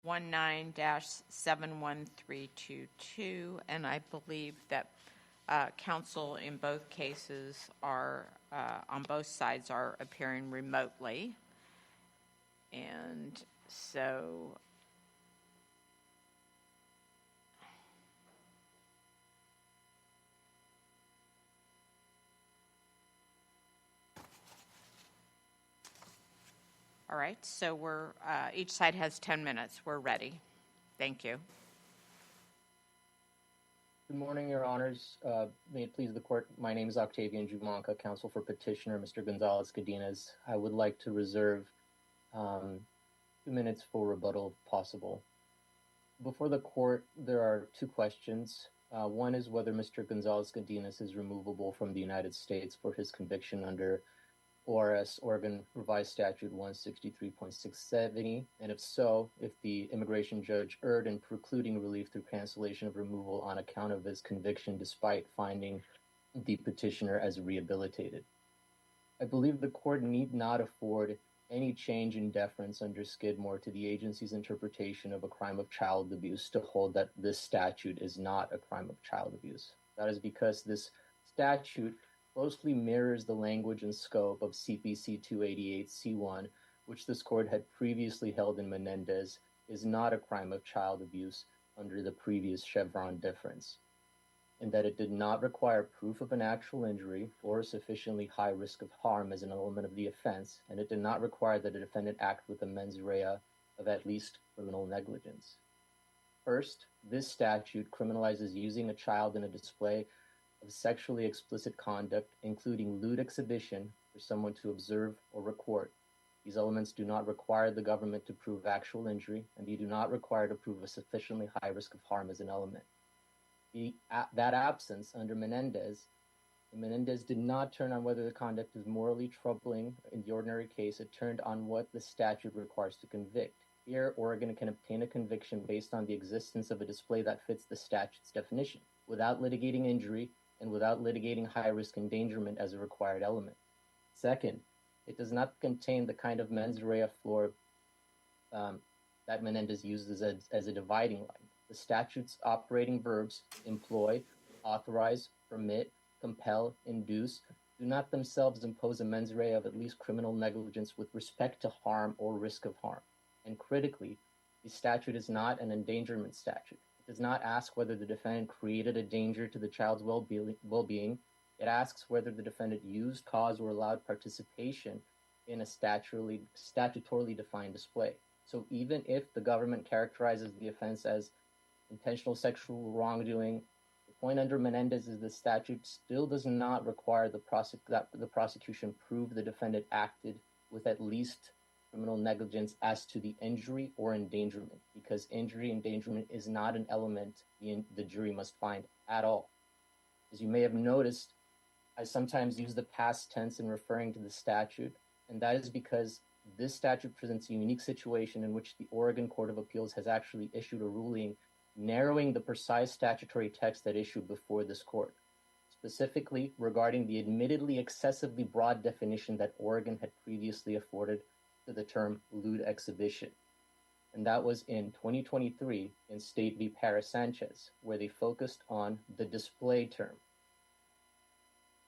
19-71322, and I believe that counsel in both cases are, on both sides, are appearing remotely. And so all right, so we're each side has 10 minutes. We're ready. Thank you. Good morning, Your Honors. May it please the Court, my name is Octavian Jumanca, counsel for petitioner Mr. Gonzalez-Cadenas. I would like to reserve 2 minutes for rebuttal if possible. Before the Court, there are two questions. One is whether Mr. Gonzalez-Cadenas is removable from the United States for his conviction under ORS, Oregon Revised Statute 163.670, and if so, if the immigration judge erred in precluding relief through cancellation of removal on account of his conviction despite finding the petitioner as rehabilitated. I believe the Court need not afford any change in deference under Skidmore to the agency's interpretation of a crime of child abuse to hold that this statute is not a crime of child abuse. That is because this statute closely mirrors the language and scope of CPC 288C1, which this Court had previously held in Menendez is not a crime of child abuse under the previous Chevron deference, and that it did not require proof of an actual injury or a sufficiently high risk of harm as an element of the offense, and it did not require that a defendant act with a mens rea of at least criminal negligence. First, this statute criminalizes using a child in a display of sexually explicit conduct, including lewd exhibition, for someone to observe or record. These elements do not require the government to prove actual injury, and they do not require to prove a sufficiently high risk of harm as an element. That absence under Menendez did not turn on whether the conduct is morally troubling in the ordinary case. It turned on what the statute requires to convict. Here, Oregon can obtain a conviction based on the existence of a display that fits the statute's definition, without litigating injury and without litigating high-risk endangerment as a required element. Second, it does not contain the kind of mens rea floor that Menendez uses as a dividing line. The statute's operating verbs employ, authorize, permit, compel, induce, do not themselves impose a mens rea of at least criminal negligence with respect to harm or risk of harm. And critically, the statute is not an endangerment statute. Does not ask whether the defendant created a danger to the child's well-being. It asks whether the defendant used, caused, or allowed participation in a statutorily defined display. So even if the government characterizes the offense as intentional sexual wrongdoing, the point under Menendez is the statute still does not require that the prosecution prove the defendant acted with at least criminal negligence as to the injury or endangerment, because injury endangerment is not an element the jury must find at all. As you may have noticed, I sometimes use the past tense in referring to the statute, and that is because this statute presents a unique situation in which the Oregon Court of Appeals has actually issued a ruling narrowing the precise statutory text that issued before this court, specifically regarding the admittedly excessively broad definition that Oregon had previously afforded to the term lewd exhibition. And that was in 2023 in State v. Paris-Sanchez, where they focused on the display term.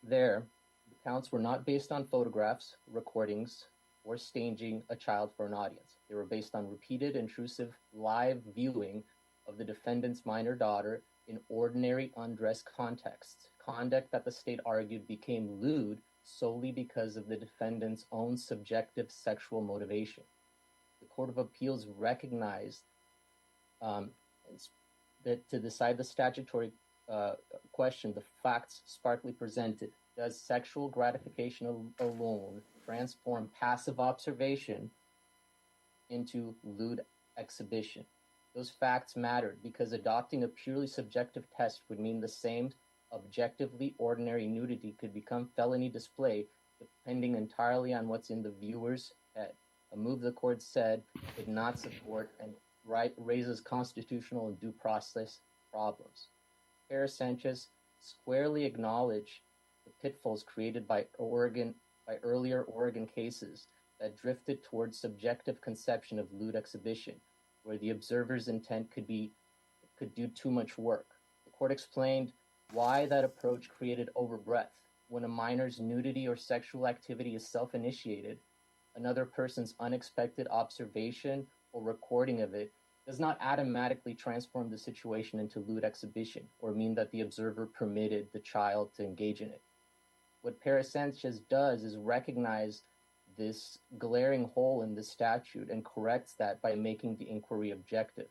There, the counts were not based on photographs, recordings, or staging a child for an audience. They were based on repeated, intrusive, live viewing of the defendant's minor daughter in ordinary undress contexts, conduct that the state argued became lewd solely because of the defendant's own subjective sexual motivation. The Court of Appeals recognized that to decide the statutory question, the facts sparkly presented, does sexual gratification alone transform passive observation into lewd exhibition? Those facts mattered because adopting a purely subjective test would mean the same objectively ordinary nudity could become felony display depending entirely on what's in the viewer's head, a move the court said did not support and raises constitutional and due process problems. Paris-Sanchez squarely acknowledged the pitfalls created by earlier Oregon cases that drifted towards subjective conception of lewd exhibition, where the observer's intent could do too much work. The court explained why that approach created overbreadth. When a minor's nudity or sexual activity is self-initiated, another person's unexpected observation or recording of it does not automatically transform the situation into lewd exhibition or mean that the observer permitted the child to engage in it. What Perez-Sanchez does is recognize this glaring hole in the statute and corrects that by making the inquiry objective.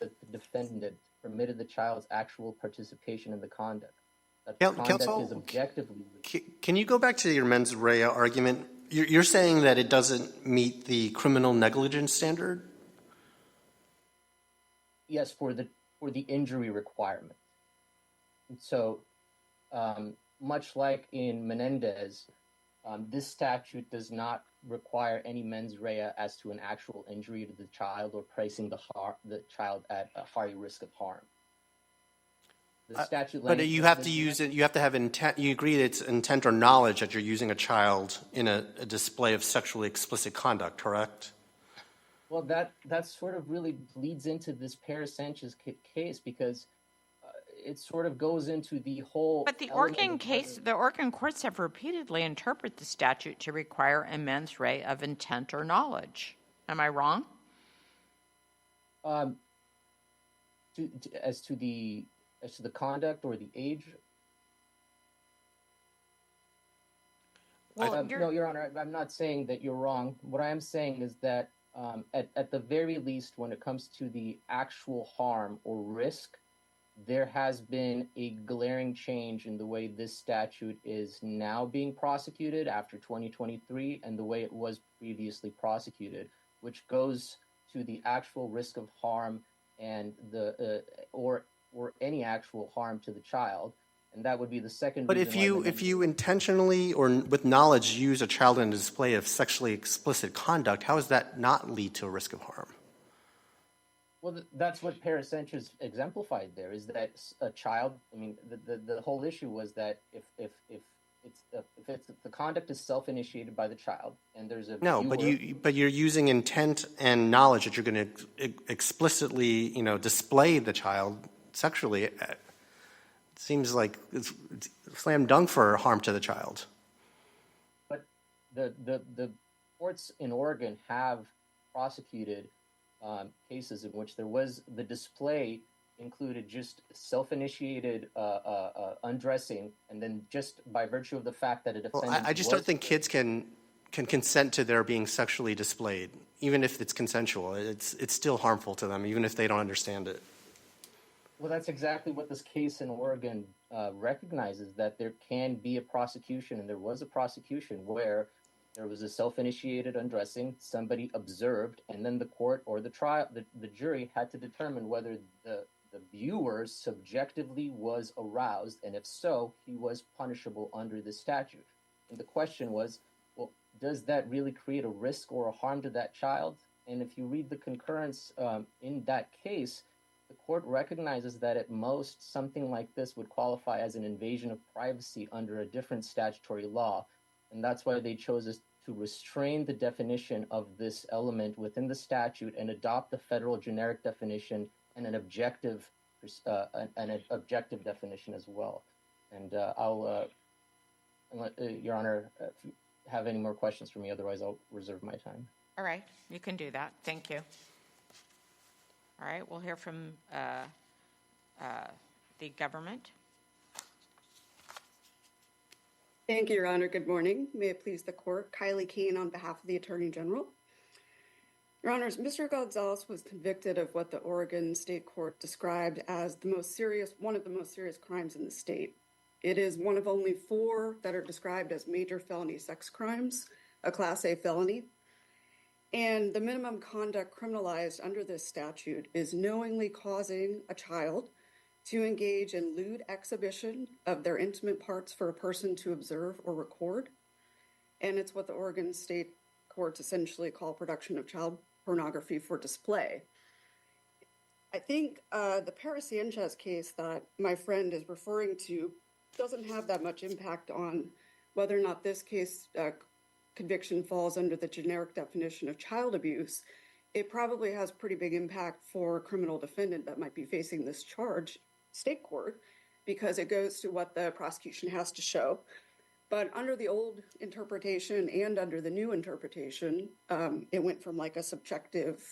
The defendant permitted the child's actual participation in the conduct. That the conduct Counsel, is objectively. can you go back to your mens rea argument? You're saying that it doesn't meet the criminal negligence standard? Yes, for the injury requirement. And so, much like in Menendez, this statute does not require any mens rea as to an actual injury to the child or placing the child at a high risk of harm. The statute, but you have to use it. You have to have intent. You agree that it's intent or knowledge that you're using a child in a display of sexually explicit conduct, correct? Well, that sort of really leads into this Perez-Sanchez case because it sort of goes into the whole. But the Oregon case, the Oregon courts have repeatedly interpreted the statute to require a mens rea of intent or knowledge. Am I wrong? As to the conduct or the age? Well, no, Your Honor, I'm not saying that you're wrong. What I am saying is that at the very least, when it comes to the actual harm or risk, there has been a glaring change in the way this statute is now being prosecuted after 2023 and the way it was previously prosecuted, which goes to the actual risk of harm and the or any actual harm to the child, and that would be the second. But if you intentionally or with knowledge use a child in a display of sexually explicit conduct, how does that not lead to a risk of harm? Well, that's what Perez-Sanchez exemplified there, is that a child, I mean, the whole issue was that if the conduct is self-initiated by the child and there's a No, but you're using intent and knowledge that you're going to explicitly, display the child sexually. It seems like it's slam dunk for harm to the child. But the courts in Oregon have prosecuted cases in which there was the display included just self-initiated undressing, and then just by virtue of the fact that a defendant. Well, I just don't think kids can consent to their being sexually displayed, even if it's consensual. It's still harmful to them, even if they don't understand it. Well, that's exactly what this case in Oregon recognizes, that there can be a prosecution, and there was a prosecution where there was a self-initiated undressing, somebody observed, and then the court or the trial, the jury had to determine whether the viewer subjectively was aroused, and if so, he was punishable under the statute. And the question was, well, does that really create a risk or a harm to that child? And if you read the concurrence in that case, the court recognizes that at most something like this would qualify as an invasion of privacy under a different statutory law. And that's why they chose to restrain the definition of this element within the statute and adopt the federal generic definition and an objective definition as well. And I'll, Your Honor, if you have any more questions for me, otherwise I'll reserve my time. All right, you can do that. Thank you. All right, we'll hear from the government. Thank you, Your Honor. Good morning. May it please the court. Kylie Keene on behalf of the Attorney General. Your Honors, Mr. Gonzalez was convicted of what the Oregon State Court described as one of the most serious crimes in the state. It is one of only 4 that are described as major felony sex crimes, a Class A felony. And the minimum conduct criminalized under this statute is knowingly causing a child to engage in lewd exhibition of their intimate parts for a person to observe or record. And it's what the Oregon State courts essentially call production of child pornography for display. I think the Perez-Sanchez case that my friend is referring to doesn't have that much impact on whether or not this case conviction falls under the generic definition of child abuse, it probably has pretty big impact for a criminal defendant that might be facing this charge state court, because it goes to what the prosecution has to show. But under the old interpretation and under the new interpretation, it went from like a subjective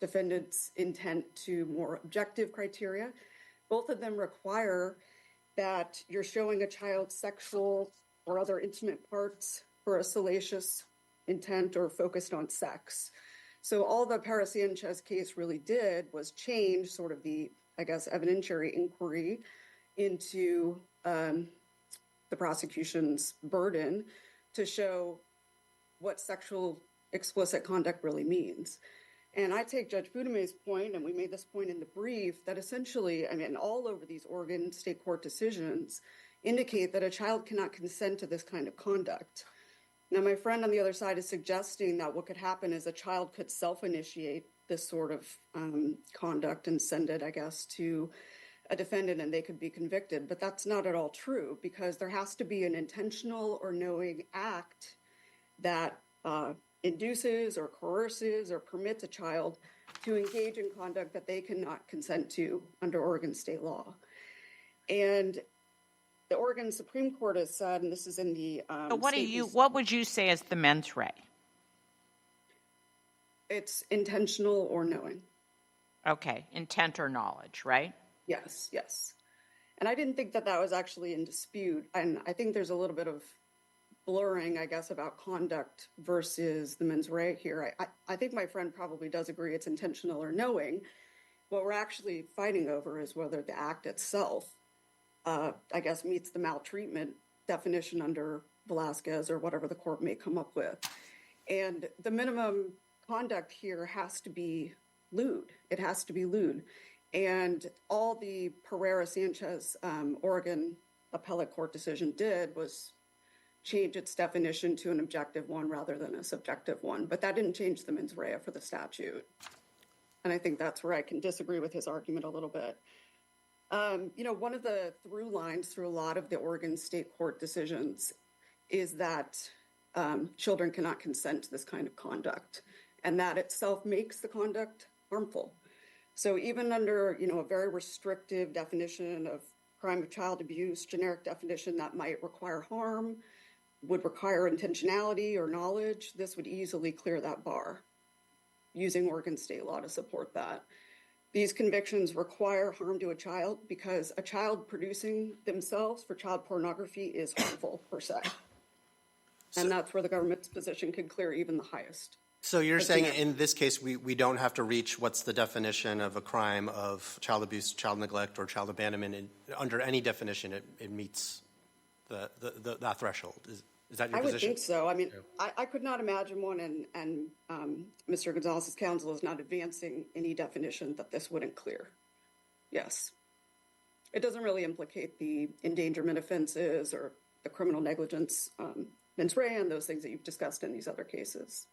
defendant's intent to more objective criteria. Both of them require that you're showing a child's sexual or other intimate parts for a salacious intent or focused on sex. So all the Paris Sanchez case really did was change sort of the, I guess, evidentiary inquiry into the prosecution's burden to show what sexual explicit conduct really means. And I take Judge Boudemey's point, and we made this point in the brief, that essentially, I mean, all over these Oregon state court decisions indicate that a child cannot consent to this kind of conduct. Now, my friend on the other side is suggesting that what could happen is a child could self-initiate this sort of conduct and send it, I guess, to a defendant and they could be convicted. But that's not at all true, because there has to be an intentional or knowing act that induces or coerces or permits a child to engage in conduct that they cannot consent to under Oregon state law. And the Oregon Supreme Court has said, and this is in the So what would you say is the mens rea? It's intentional or knowing. Okay, intent or knowledge, right? Yes, yes. And I didn't think that that was actually in dispute. And I think there's a little bit of blurring, I guess, about conduct versus the mens rea here. I think my friend probably does agree it's intentional or knowing. What we're actually fighting over is whether the act itself, I guess, meets the maltreatment definition under Velasquez or whatever the court may come up with. And the minimum conduct here has to be lewd. It has to be lewd. And all the Pereira-Sanchez Oregon appellate court decision did was change its definition to an objective one rather than a subjective one. But that didn't change the mens rea for the statute. And I think that's where I can disagree with his argument a little bit. One of the through lines through a lot of the Oregon state court decisions is that children cannot consent to this kind of conduct, and that itself makes the conduct harmful. So even under, a very restrictive definition of crime of child abuse, generic definition that might require harm, would require intentionality or knowledge, this would easily clear that bar using Oregon state law to support that. These convictions require harm to a child because a child producing themselves for child pornography is harmful per se. And that's where the government's position could clear even the highest. So you're saying in this case, we don't have to reach what's the definition of a crime of child abuse, child neglect, or child abandonment. And under any definition, it meets that threshold. Is that your position? I would think so. I mean, I could not imagine one, and Mr. Gonzalez's counsel is not advancing any definition that this wouldn't clear. Yes. It doesn't really implicate the endangerment offenses or the criminal negligence mens rea and those things that you've discussed in these other cases.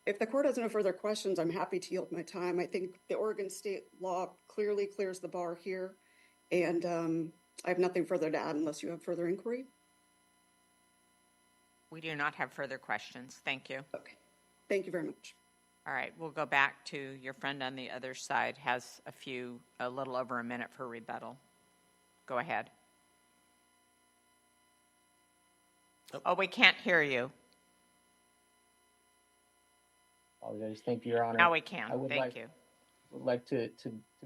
If the court has no further questions, I'm happy to yield my time. I think the Oregon state law clearly clears the bar here, and I have nothing further to add unless you have further inquiry. We do not have further questions. Thank you. Okay. Thank you very much. All right, we'll go back to your friend on the other side, has a little over a minute for rebuttal. Go ahead. Oh, we can't hear you. Apologize. Thank you, Your Honor. Now we can. Thank you. Would like to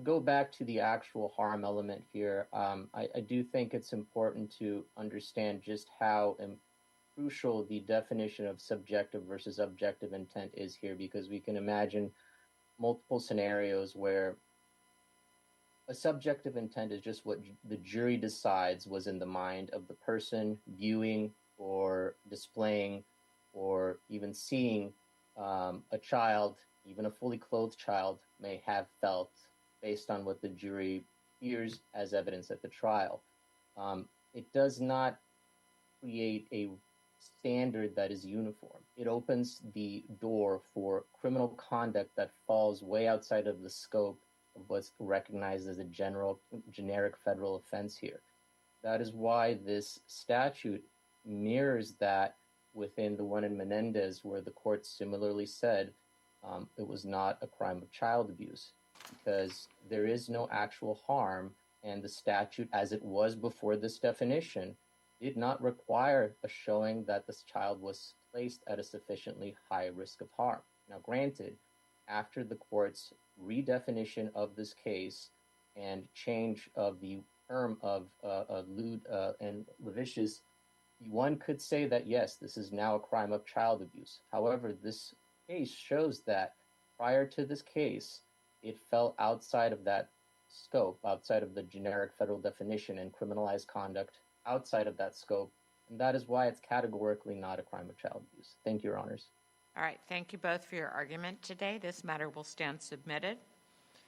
go back to the actual harm element here. I do think it's important to understand just how crucial the definition of subjective versus objective intent is here, because we can imagine multiple scenarios where a subjective intent is just what the jury decides was in the mind of the person viewing or displaying or even seeing a child, even a fully clothed child, may have felt based on what the jury hears as evidence at the trial. It does not create a standard that is uniform. It opens the door for criminal conduct that falls way outside of the scope of what's recognized as a generic federal offense here. That is why this statute mirrors that within the one in Menendez, where the court similarly said it was not a crime of child abuse because there is no actual harm, and the statute, as it was before this definition, did not require a showing that this child was placed at a sufficiently high risk of harm. Now, granted, after the court's redefinition of this case and change of the term of lewd and lascivious, one could say that, yes, this is now a crime of child abuse. However, this case shows that prior to this case, it fell outside of that scope, outside of the generic federal definition, and criminalized conduct outside of that scope. And that is why it's categorically not a crime of child abuse. Thank you, Your Honors. All right, thank you both for your argument today. This matter will stand submitted.